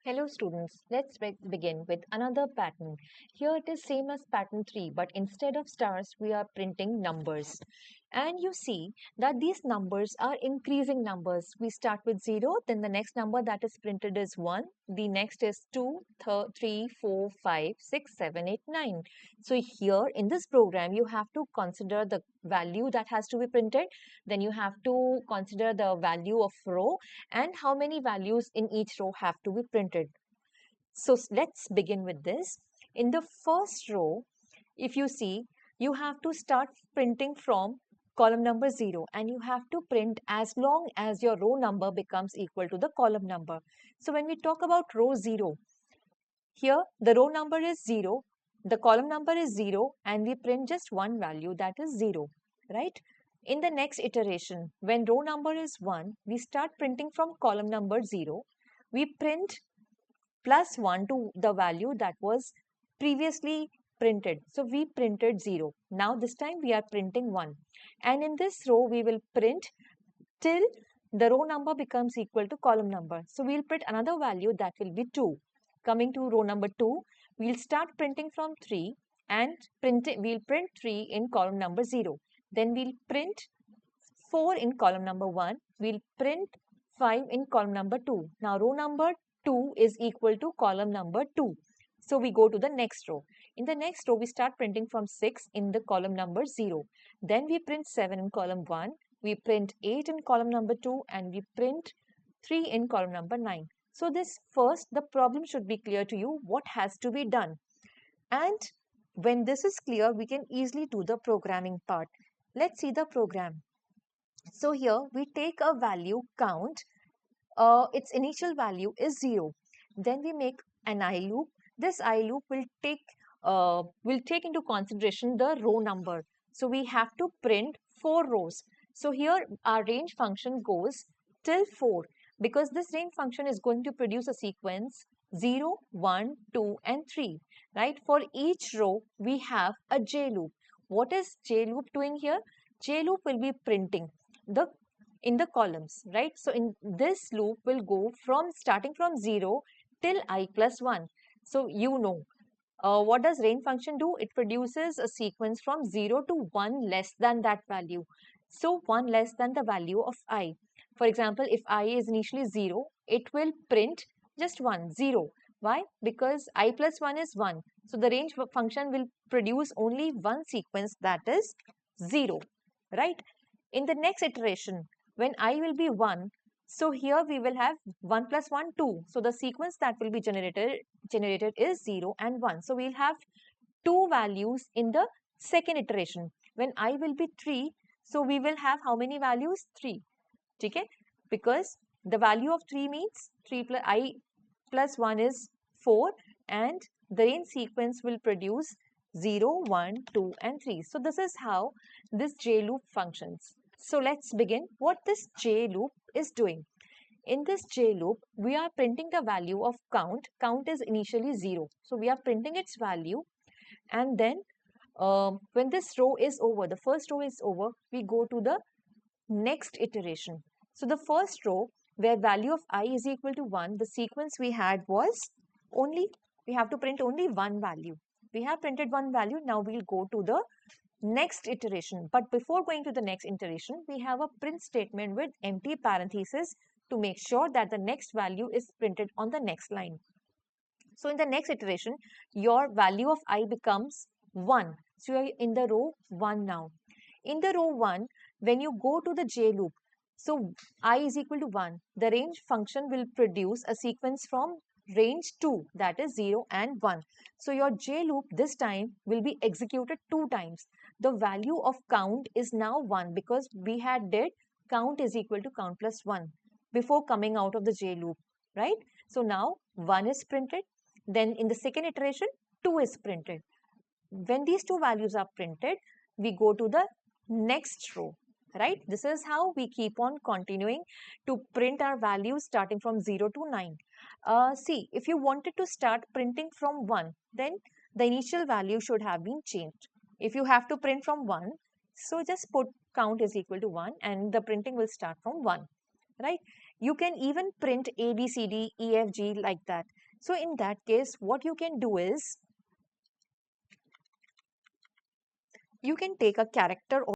Hello students, let's begin with another pattern. Here it is same as pattern 3, but instead of stars we are printing numbers. And you see that these numbers are increasing numbers. We start with 0, then the next number that is printed is 1, the next is 2, 3, 4, 5, 6, 7, 8, 9. So here in this program you have to consider the value that has to be printed, then you have to consider the value of row and how many values in each row have to be printed. So let's begin with this. In the first row, if you see, you have to start printing from column number 0 and you have to print as long as your row number becomes equal to the column number. So when we talk about row 0, here the row number is 0, the column number is 0 and we print just one value, that is 0, right? In the next iteration, when row number is 1, we start printing from column number 0. We print plus 1 to the value that was previously printed. So we printed 0. Now this time we are printing 1. And in this row we will print till the row number becomes equal to column number. So we'll print another value that will be 2. Coming to row number 2, we'll start printing from 3 and we'll print 3 in column number 0. Then we'll print 4 in column number 1. We'll print 5 in column number 2. Now row number 2 is equal to column number 2. So we go to the next row. In the next row, we start printing from 6 in the column number 0. Then we print 7 in column 1. We print 8 in column number 2 and we print 3 in column number 9. So this first, the problem should be clear to you what has to be done. And when this is clear, we can easily do the programming part. Let's see the program. So here we take a value count. Its initial value is 0. Then we make an I loop. This I loop will take into consideration the row number. So we have to print 4 rows. So here our range function goes till 4 because this range function is going to produce a sequence 0, 1, 2 and 3. Right? For each row we have a J loop. What is J loop doing here? J loop will be printing the in the columns, right? So in this loop will go from starting from 0 till I plus 1. So you know, what does range function do? It produces a sequence from 0 to 1 less than that value. So 1 less than the value of I. For example, if I is initially 0, it will print just 1, 0. Why? Because I plus 1 is 1. So the range function will produce only one sequence, that is 0, right? In the next iteration, when I will be 1, so here we will have 1 plus 1, 2. So the sequence that will be generated is 0 and 1. So we'll have two values in the second iteration. When I will be 3, so we will have how many values? 3. Okay? Because the value of 3 means 3 plus I plus 1 is 4 and the range sequence will produce 0, 1, 2 and 3. So this is how this J loop functions. So let's begin what this J loop is doing. In this J loop, we are printing the value of count. Count is initially 0. So we are printing its value and then when this row is over, the first row is over, we go to the next iteration. So the first row where value of I is equal to 1, the sequence we had was we have to print only one value. We have printed one value. Now we'll go to the next iteration. But before going to the next iteration, we have a print statement with empty parenthesis to make sure that the next value is printed on the next line. So in the next iteration, your value of I becomes 1. So you are in the row 1 now. In the row 1, when you go to the J loop, so I is equal to 1, the range function will produce a sequence from range 2, that is 0 and 1. So your J loop this time will be executed 2 times. The value of count is now 1 because we had did count is equal to count plus 1 before coming out of the J loop, right? So now 1 is printed. Then in the second iteration, 2 is printed. When these two values are printed, we go to the next row, right? This is how we keep on continuing to print our values starting from 0 to 9. See, if you wanted to start printing from 1, then the initial value should have been changed. If you have to print from 1, so just put count is equal to 1 and the printing will start from 1, right? You can even print A, B, C, D, E, F, G like that. So in that case, what you can do is you can take a character